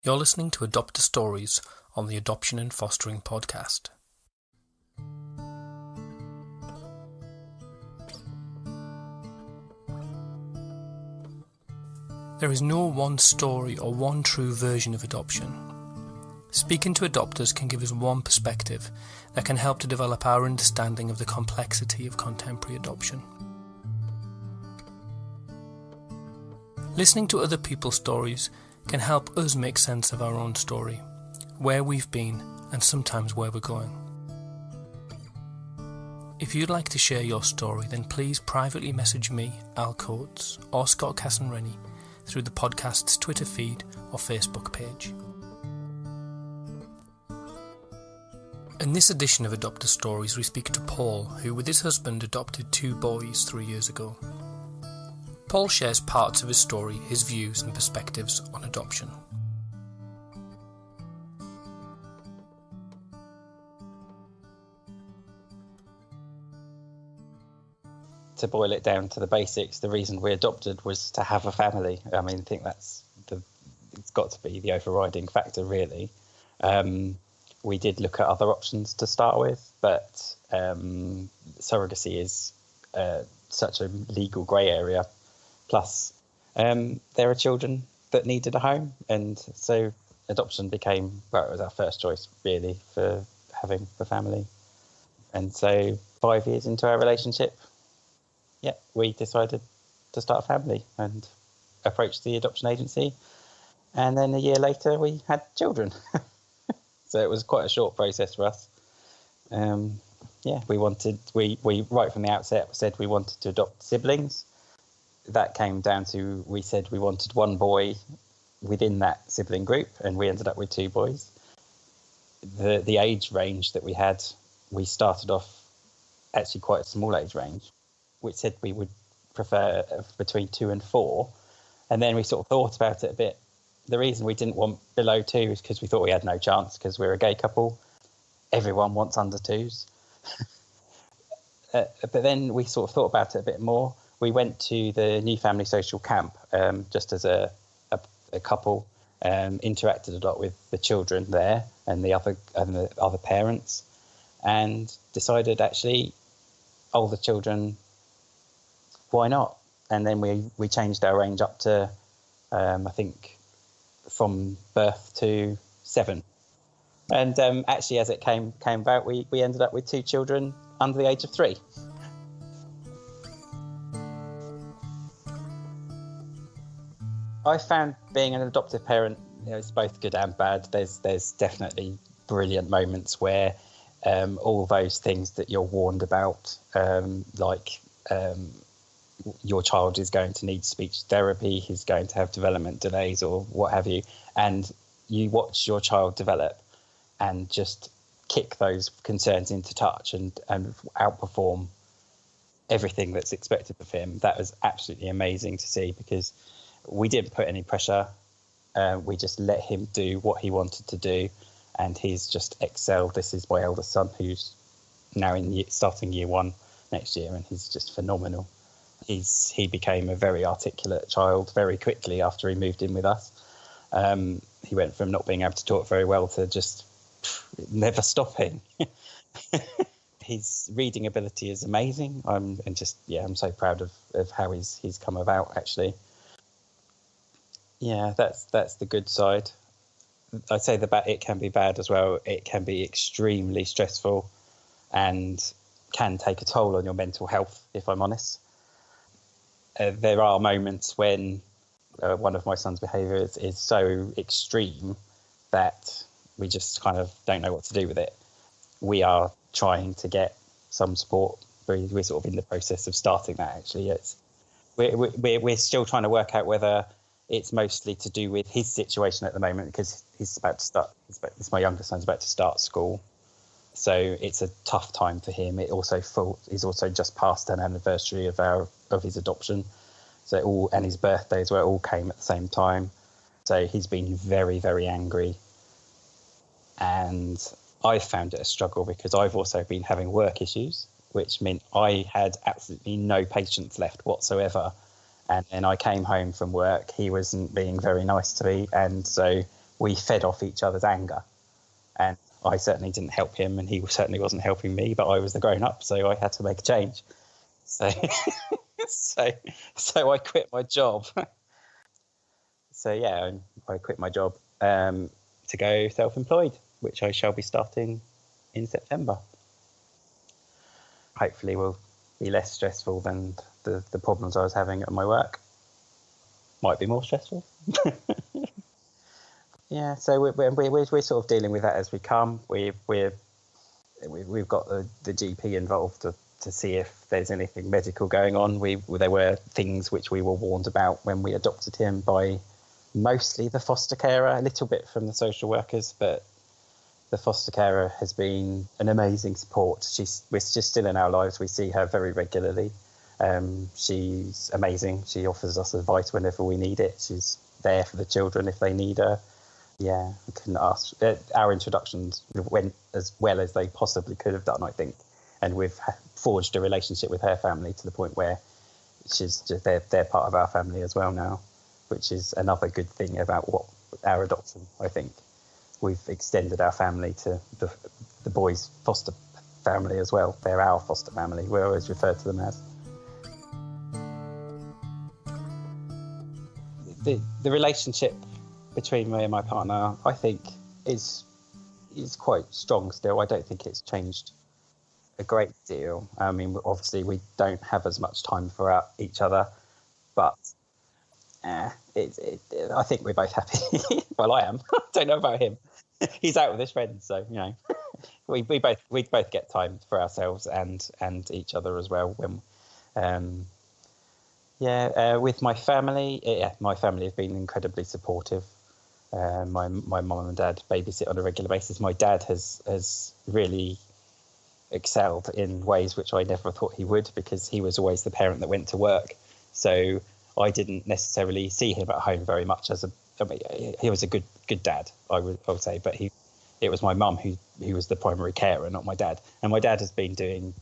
You're listening to Adopter Stories on the Adoption and Fostering podcast. There is no one story or one true version of adoption. Speaking to adopters can give us one perspective that can help to develop our understanding of the complexity of contemporary adoption. Listening to other people's stories can help us make sense of our own story, where we've been, and sometimes where we're going. If you'd like to share your story, then please privately message me, Al Coates, or Scott Casson-Rennie through the podcast's Twitter feed or Facebook page. In this edition of Adopter Stories, we speak to Paul, who with his husband adopted 2 boys 3 years ago. Paul shares parts of his story, his views and perspectives on adoption. To boil it down to the basics, the reason we adopted was to have a family. I mean, I think it's got to be the overriding factor, really. We did look at other options to start with, but surrogacy is such a legal grey area. Plus, there are children that needed a home, and so adoption became, it was our first choice, really, for having a family. And so 5 years into our relationship, we decided to start a family and approached the adoption agency. And then a year later, we had children. So it was quite a short process for us. We right from the outset said we wanted to adopt siblings. That came down to, we said we wanted 1 boy within that sibling group, and we ended up with 2 boys. The age range that we had, we started off actually quite a small age range, which said we would prefer between 2 and 4. And then we sort of thought about it a bit. The reason we didn't want below 2 is because we thought we had no chance, because we're a gay couple. Everyone wants under 2s. But then we sort of thought about it a bit more. We went to the New Family Social Camp just as a couple, interacted a lot with the children there and the other parents, and decided actually older children, why not? And then we changed our range up to I think from birth to 7. And actually, as it came about, we ended up with 2 children under the age of 3. I found being an adoptive parent, it's both good and bad. There's definitely brilliant moments where all those things that you're warned about, your child is going to need speech therapy, he's going to have development delays or what have you, and you watch your child develop and just kick those concerns into touch and outperform everything that's expected of him. That was absolutely amazing to see, because we didn't put any pressure. We just let him do what he wanted to do, and he's just excelled. This is my eldest son, who's now starting year 1 next year, and he's just phenomenal. He became a very articulate child very quickly after he moved in with us. He went from not being able to talk very well to just never stopping. His reading ability is amazing. I'm so proud of how he's come about, actually. Yeah, that's the good side. I'd say it can be bad as well. It can be extremely stressful and can take a toll on your mental health, if I'm honest. There are moments when one of my son's behaviour is so extreme that we just kind of don't know what to do with it. We are trying to get some support. We're sort of in the process of starting that, actually. We're still trying to work out whether it's mostly to do with his situation at the moment, because my youngest son's about to start school. So it's a tough time for him. He's also just passed an anniversary of his adoption. So and his birthday as well, all came at the same time. So he's been very, very angry. And I found it a struggle because I've also been having work issues, which meant I had absolutely no patience left whatsoever. And then I came home from work, he wasn't being very nice to me, and so we fed off each other's anger, and I certainly didn't help him, and he certainly wasn't helping me. But I was the grown up, so I had to make a change. So, so I quit my job. So yeah, I quit my job to go self-employed, which I shall be starting in September. Hopefully, will be less stressful than the problems I was having at my work. Might be more stressful. Yeah, so we're sort of dealing with that as we come. We've got the GP involved to see if there's anything medical going on. There were things which we were warned about when we adopted him by mostly the foster carer, a little bit from the social workers, but the foster carer has been an amazing support. We're just still in our lives. We see her very regularly. She's amazing. She offers us advice whenever we need it. She's there for the children if they need her. Yeah, I couldn't ask. Our introductions went as well as they possibly could have done, I think. And we've forged a relationship with her family to the point where they're part of our family as well now, which is another good thing about our adoption, I think. We've extended our family to the boys' foster family as well. They're our foster family. We always refer to them as. The relationship between me and my partner, I think, is quite strong still. I don't think it's changed a great deal. I mean, obviously, we don't have as much time for each other, but I think we're both happy. Well, I am. Don't know about him. He's out with his friends, so you know, we both get time for ourselves and each other as well. When with my family, my family have been incredibly supportive. My mum and dad babysit on a regular basis. My dad has really excelled in ways which I never thought he would, because he was always the parent that went to work. So I didn't necessarily see him at home very much he was a good dad, I would say, but it was my mum who was the primary carer, not my dad. And my dad has been doing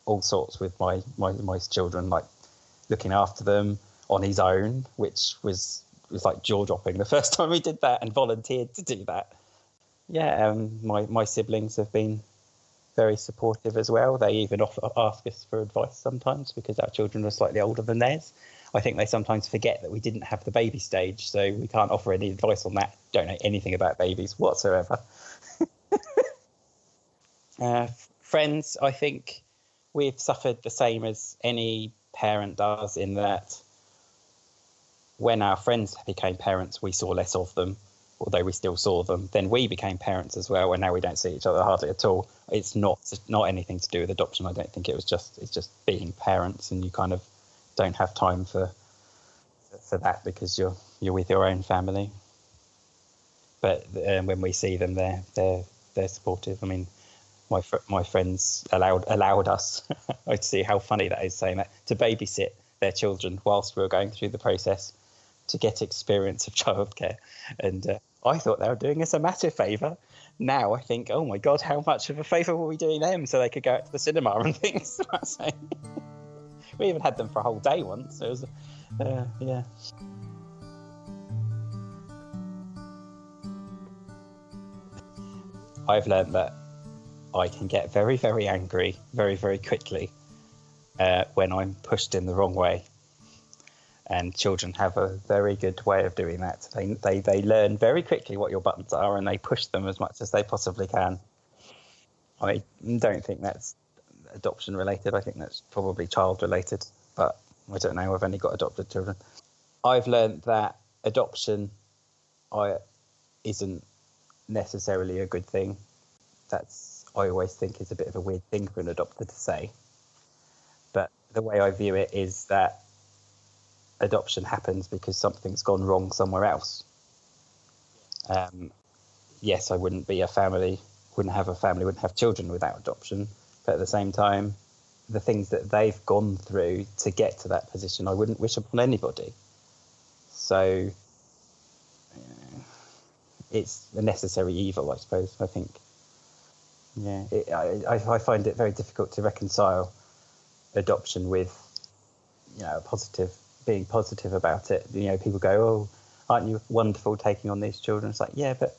all sorts with my children, like looking after them on his own, which was like jaw-dropping the first time he did that and volunteered to do that. Yeah, my siblings have been very supportive as well. They even ask us for advice sometimes because our children are slightly older than theirs. I think they sometimes forget that we didn't have the baby stage, so we can't offer any advice on that. Don't know anything about babies whatsoever. Friends, I think we've suffered the same as any parent does, in that when our friends became parents, we saw less of them, although we still saw them. Then we became parents as well, and now we don't see each other hardly at all. It's not anything to do with adoption. I don't think it's just being parents, and you kind of don't have time for that because you're with your own family. But when we see them, they're supportive. I mean, my friends allowed us. I see how funny that is, saying that, to babysit their children whilst we were going through the process to get experience of childcare, and I thought they were doing us a massive favour. Now I think, oh my God, how much of a favour were we doing them so they could go out to the cinema and things? We even had them for a whole day once. It was, yeah. I've learned that I can get very, very angry very, very quickly when I'm pushed in the wrong way. And children have a very good way of doing that. They learn very quickly what your buttons are, and they push them as much as they possibly can. I don't think that's adoption related. I think that's probably child related, but I don't know. I've only got adopted children. I've learned that adoption isn't necessarily a good thing. I always think is a bit of a weird thing for an adopter to say. But the way I view it is that adoption happens because something's gone wrong somewhere else. Yes, I wouldn't have a family, wouldn't have children without adoption. But at the same time, the things that they've gone through to get to that position, I wouldn't wish upon anybody. So it's a necessary evil, I suppose, I think. Yeah, I find it very difficult to reconcile adoption with, being positive about it. People go, oh, aren't you wonderful taking on these children? It's like, yeah, but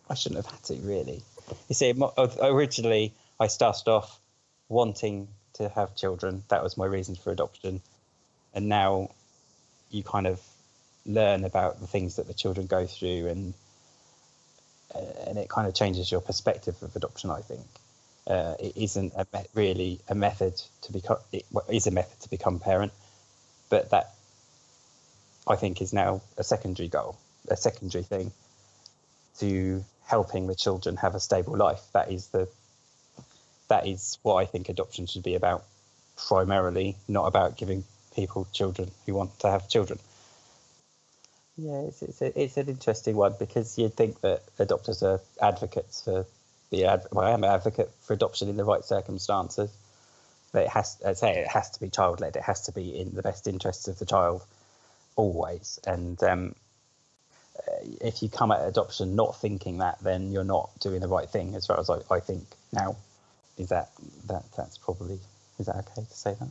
I shouldn't have had to, really. You see, originally I started off wanting to have children. That was my reason for adoption. And now you kind of learn about the things that the children go through, and it kind of changes your perspective of adoption, I think. It isn't really a method to become. It is a method to become parent, but that, I think, is now a secondary goal, a secondary thing to helping the children have a stable life. That is what I think adoption should be about, primarily, not about giving people children who want to have children. Yeah, it's an interesting one, because you'd think that adopters are advocates for I am an advocate for adoption in the right circumstances. But it has to be child-led. It has to be in the best interests of the child, always. And if you come at adoption not thinking that, then you're not doing the right thing, as far as I think now. That's probably, is that okay to say that?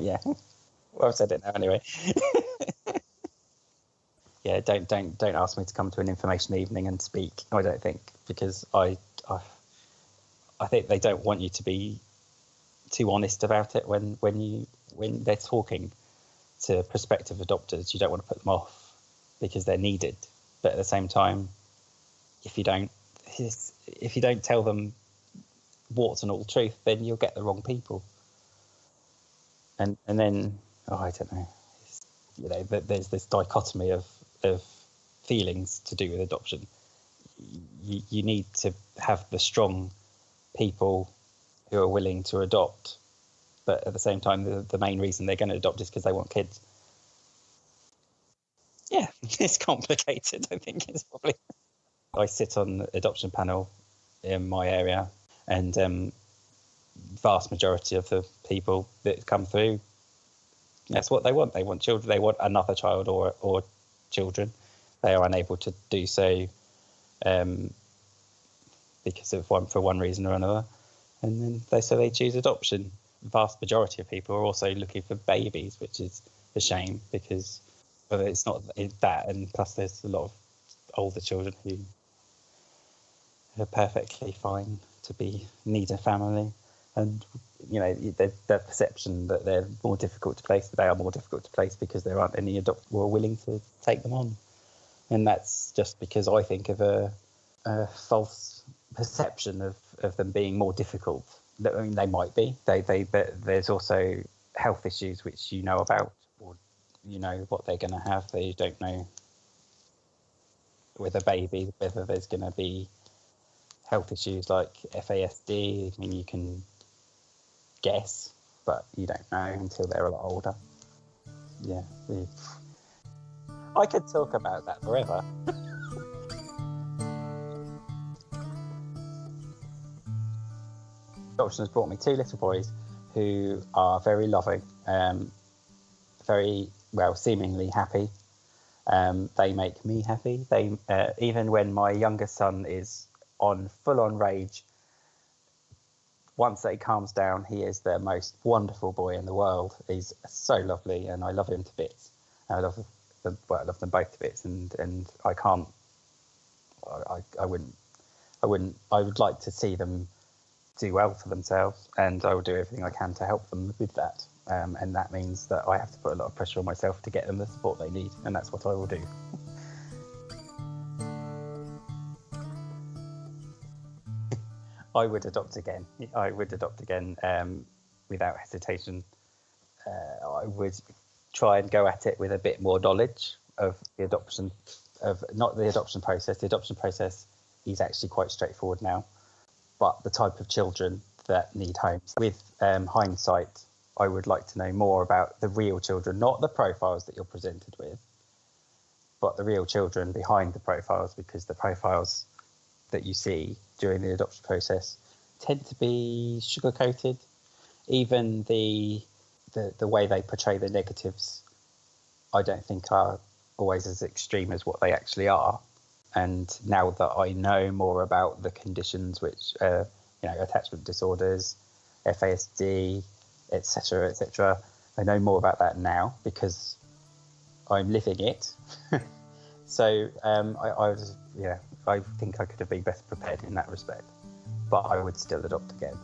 Yeah. Well, I've said it now anyway. Yeah, don't ask me to come to an information evening and speak. I don't think, because I think they don't want you to be too honest about it when they're talking to prospective adopters. You don't want to put them off because they're needed, but at the same time, if you don't tell them warts and all truth, then you'll get the wrong people. And then, I don't know. There's this dichotomy of feelings to do with adoption. You need to have the strong people who are willing to adopt, but at the same time, the main reason they're going to adopt is because they want kids. Yeah, it's complicated, I think. It's probably. I sit on the adoption panel in my area, and vast majority of the people that come through, that's what they want. They want children. They want another child or children. They are unable to do so because of for one reason or another, and then they choose adoption. The vast majority of people are also looking for babies, which is a shame, because it's not that, and plus there's a lot of older children who are perfectly fine to need a family. And the perception that they're more difficult to place, they are more difficult to place because there aren't any adopters who are willing to take them on. And that's just because I think of a false perception of them being more difficult. I mean, they might be. But there's also health issues which you know about, or you know what they're going to have. They don't know with a baby whether there's going to be health issues like FASD. I mean, you can guess, but you don't know until they're a lot older. Yeah, I could talk about that forever. Adoption has brought me two little boys who are very loving, very well, seemingly happy. They make me happy. They even when my youngest son is on full-on rage, once he calms down, he is the most wonderful boy in the world. He's so lovely, and I love him to bits. I love them both to bits, and I can't. I would like to see them do well for themselves, and I will do everything I can to help them with that. And that means that I have to put a lot of pressure on myself to get them the support they need, and that's what I will do. I would adopt again. Without hesitation. I would try and go at it with a bit more knowledge of the adoption, not the adoption process. The adoption process is actually quite straightforward now, but the type of children that need homes. With hindsight, I would like to know more about the real children, not the profiles that you're presented with, but the real children behind the profiles, because the profiles that you see during the adoption process tend to be sugar-coated. Even the way they portray the negatives, I don't think are always as extreme as what they actually are. And now that I know more about the conditions, which attachment disorders, FASD, etc., I know more about that now because I'm living it. So I was, I think I could have been better prepared in that respect, but I would still adopt again.